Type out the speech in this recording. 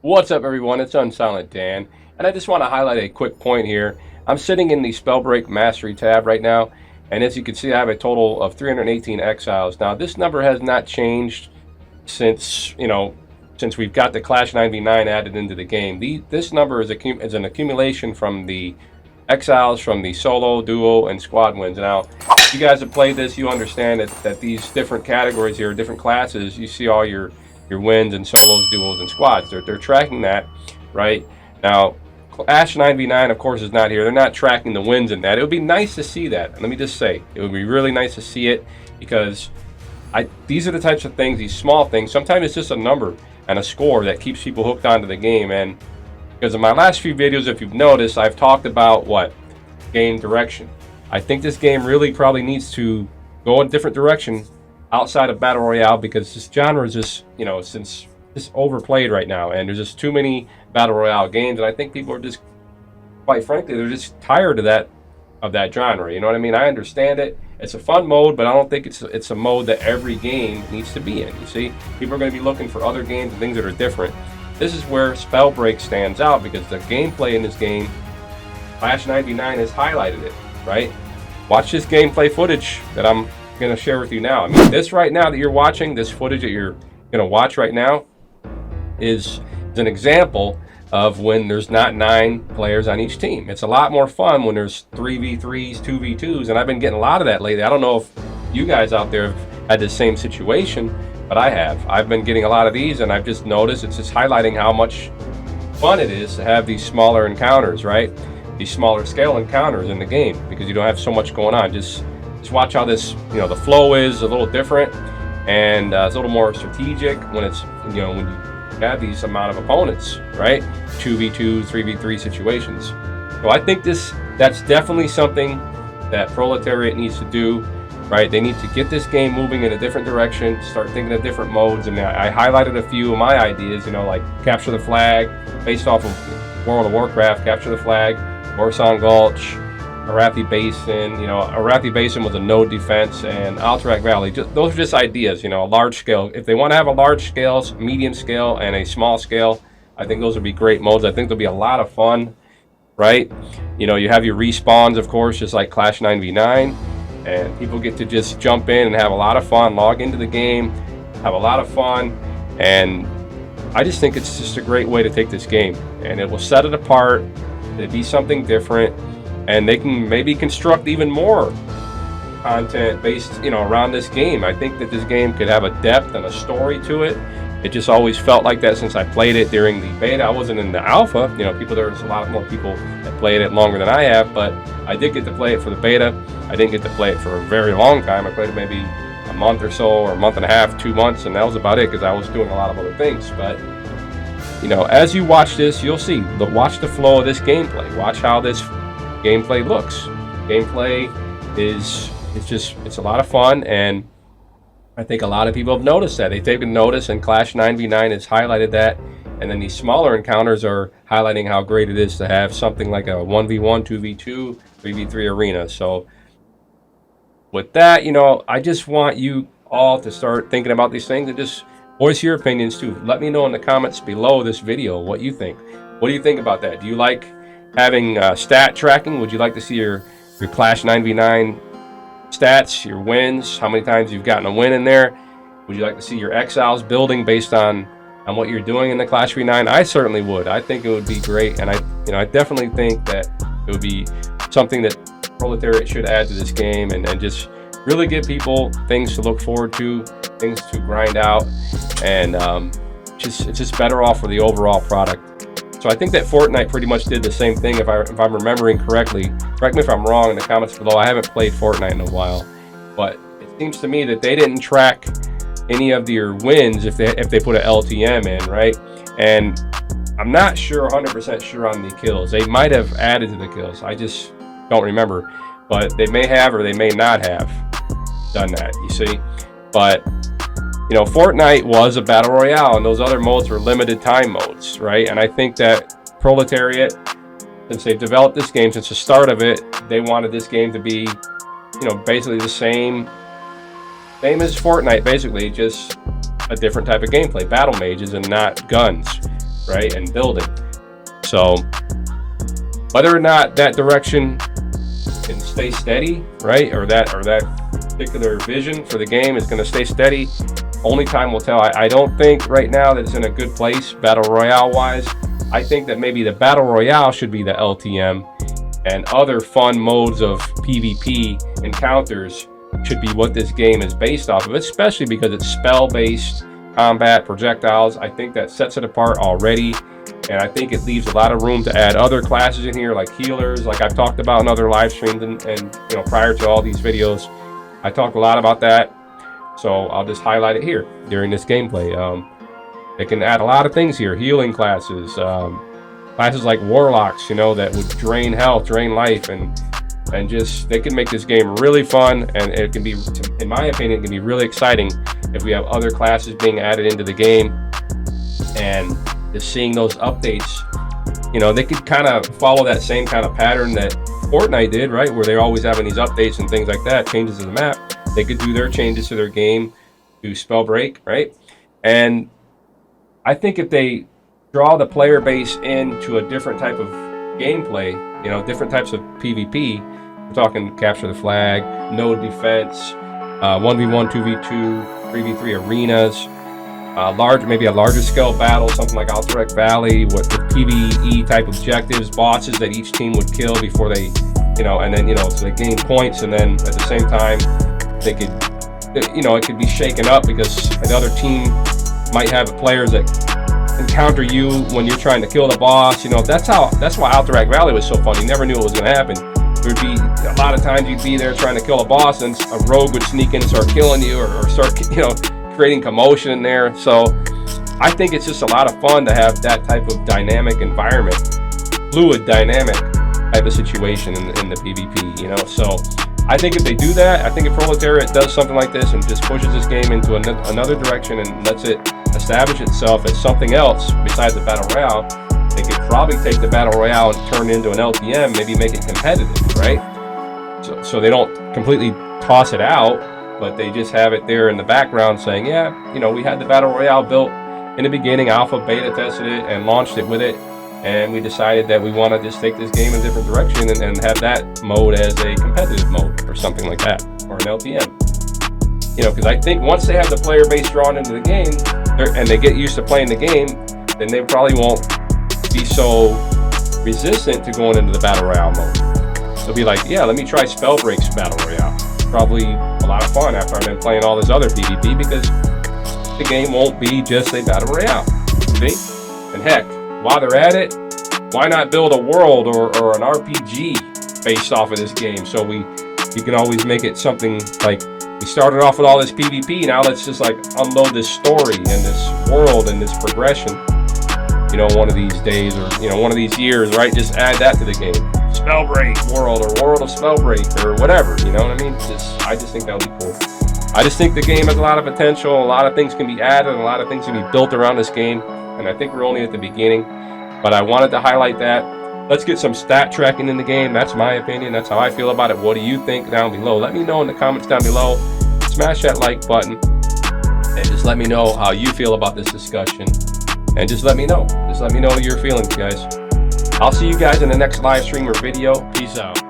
What's up, everyone? It's Unsilent Dan, and I just want to highlight a quick point here. I'm sitting in the Spellbreak Mastery tab right now, and as you can see, I have a total of 318 exiles. Now, this number has not changed since since we've got the Clash 9v9 added into the game. This number is an accumulation from the exiles from the solo, duo, and squad wins. Now, if you guys have played this, you understand that these different categories here, different classes, you see all your wins and solos, duos, and squads. They're tracking that, right? Now, Clash 9v9, of course, is not here. They're not tracking the wins in that. It would be nice to see that. Let me just say, it would be really nice to see it because these are the types of things, these small things. Sometimes it's just a number and a score that keeps people hooked onto the game. And because in my last few videos, if you've noticed, I've talked about what? Game direction. I think this game really probably needs to go a different direction outside of Battle Royale because this genre is just, since it's overplayed right now and there's just too many Battle Royale games, and I think people are just, quite frankly, they're just tired of that genre. You know what I mean? I understand it. It's a fun mode, but I don't think it's a mode that every game needs to be in. You see, people are going to be looking for other games and things that are different. This is where Spellbreak stands out because the gameplay in this game, Clash 9v9 has highlighted it, right? Watch this gameplay footage that I'm going to share with you now. I mean, this right now that you're watching, this footage that you're going to watch right now is an example of when there's not 9 players on each team. It's a lot more fun when there's 3v3s, 2v2s, and I've been getting a lot of that lately. I don't know if you guys out there have had the same situation, but I have. I've been getting a lot of these, and I've just noticed it's just highlighting how much fun it is to have these smaller encounters, right? These smaller scale encounters in the game because you don't have so much going on. Just watch how this, the flow is a little different, and it's a little more strategic when it's, when you have these amount of opponents, right? 2v2, 3v3 situations. So I think that's definitely something that Proletariat needs to do, right? They need to get this game moving in a different direction, start thinking of different modes, and I highlighted a few of my ideas, like capture the flag, based off of World of Warcraft, capture the flag, Warsaw Gulch, Arathi Basin. Arathi Basin was a node defense, and Alterac Valley. Those are just ideas, a large scale. If they want to have a large scale, medium scale, and a small scale, I think those would be great modes. I think they'll be a lot of fun, right? You have your respawns, of course, just like Clash 9v9, and people get to just jump in and have a lot of fun, log into the game, have a lot of fun, and I just think it's just a great way to take this game, and it will set it apart. It'll be something different. And they can maybe construct even more content based, around this game. I think that this game could have a depth and a story to it. It just always felt like that since I played it during the beta. I wasn't in the alpha. There's a lot more people that played it longer than I have, but I did get to play it for the beta. I didn't get to play it for a very long time. I played it maybe a month or so, or a month and a half, 2 months, and that was about it because I was doing a lot of other things. But as you watch this, you'll see. Watch the flow of this gameplay. Watch how this gameplay looks. Gameplay it's a lot of fun, and I think a lot of people have noticed that. They've taken notice, and Clash 9v9 has highlighted that, and then these smaller encounters are highlighting how great it is to have something like a 1v1, 2v2, 3v3 arena. So with that, I just want you all to start thinking about these things and just voice your opinions too. Let me know in the comments below this video what you think. What do you think about that? Do you like having stat tracking? Would you like to see your Clash 9v9 stats, your wins, how many times you've gotten a win in there? Would you like to see your exiles building based on what you're doing in the Clash v9? I certainly would. I think it would be great, and I definitely think that it would be something that Proletariat should add to this game, and just really give people things to look forward to, things to grind out, and it's just better off for the overall product. So I think that Fortnite pretty much did the same thing, if I'm remembering correctly. Correct me if I'm wrong in the comments below. I haven't played Fortnite in a while, but it seems to me that they didn't track any of your wins if they put an LTM in, right? And I'm not sure, 100% sure on the kills. They might have added to the kills. I just don't remember, but they may have or they may not have done that. You see, but Fortnite was a battle royale, and those other modes were limited time modes, right? And I think that Proletariat, since they've developed this game since the start of it, they wanted this game to be, basically the same as Fortnite, basically, just a different type of gameplay, battle mages and not guns. right, and building. So whether or not that direction can stay steady, right, or that particular vision for the game is going to stay steady, only time will tell. I don't think right now that it's in a good place battle royale wise. I think that maybe the battle royale should be the LTM, and other fun modes of PvP encounters should be what this game is based off of, especially because it's spell-based combat, projectiles. I think that sets it apart already, and I think it leaves a lot of room to add other classes in here, like healers, like I've talked about in other live streams, and you know, prior to all these videos, I talked a lot about that. So I'll just highlight it here during this gameplay. They can add a lot of things here, healing classes, classes like warlocks, you know, that would drain health, drain life, and just, they can make this game really fun, and it can be, in my opinion, it can be really exciting if we have other classes being added into the game, and just seeing those updates. You know, they could kind of follow that same kind of pattern that Fortnite did, right, where they're always having these updates and things like that, changes to the map. They could do their changes to their game, do Spellbreak, right? And I think if they draw the player base into a different type of gameplay, you know, different types of PvP, we're talking capture the flag, node defense, 1v1, 2v2, 3v3 arenas, maybe a larger scale battle, something like Alterac Valley with PvE type objectives, bosses that each team would kill before they, you know, and then, you know, so they gain points, and then at the same time, they could, you know, it could be shaken up because another team might have players that encounter you when you're trying to kill the boss. You know, that's why Alterac Valley was so fun. You never knew what was going to happen. There would be a lot of times you'd be there trying to kill a boss, and a rogue would sneak in and start killing you, or start, you know, creating commotion in there. So I think it's just a lot of fun to have that type of dynamic environment, fluid, dynamic type of situation in the PvP. You know, so I think if they do that, I think if Proletariat does something like this and just pushes this game into another direction and lets it establish itself as something else besides the battle royale, they could probably take the battle royale and turn it into an LTM, maybe make it competitive, right? So they don't completely toss it out, but they just have it there in the background saying, yeah, you know, we had the battle royale built in the beginning, alpha, beta tested it, and launched it with it, and we decided that we want to just take this game in a different direction and have that mode as a competitive mode or something like that, or an LTM. You know, because I think once they have the player base drawn into the game, and they get used to playing the game, then they probably won't be so resistant to going into the battle royale mode. They'll be like, yeah, let me try Spellbreak's battle royale. Probably a lot of fun after I've been playing all this other PvP, because the game won't be just a battle royale. See? And heck, while they're at it, why not build a world or an RPG based off of this game? So we can always make it something like, we started off with all this PvP, now let's just like unload this story and this world and this progression, you know, one of these days, or, you know, one of these years, right? Just add that to the game. Spellbreak world, or World of Spellbreak, or whatever, you know what I mean? I just think that would be cool. I just think the game has a lot of potential, a lot of things can be added, a lot of things can be built around this game, and I think we're only at the beginning, but I wanted to highlight that. Let's get some stat tracking in the game. That's my opinion. That's how I feel about it. What do you think down below? Let me know in the comments down below. Smash that like button, and just let me know how you feel about this discussion. And just let me know. Just let me know your feelings, guys. I'll see you guys in the next live stream or video. Peace out.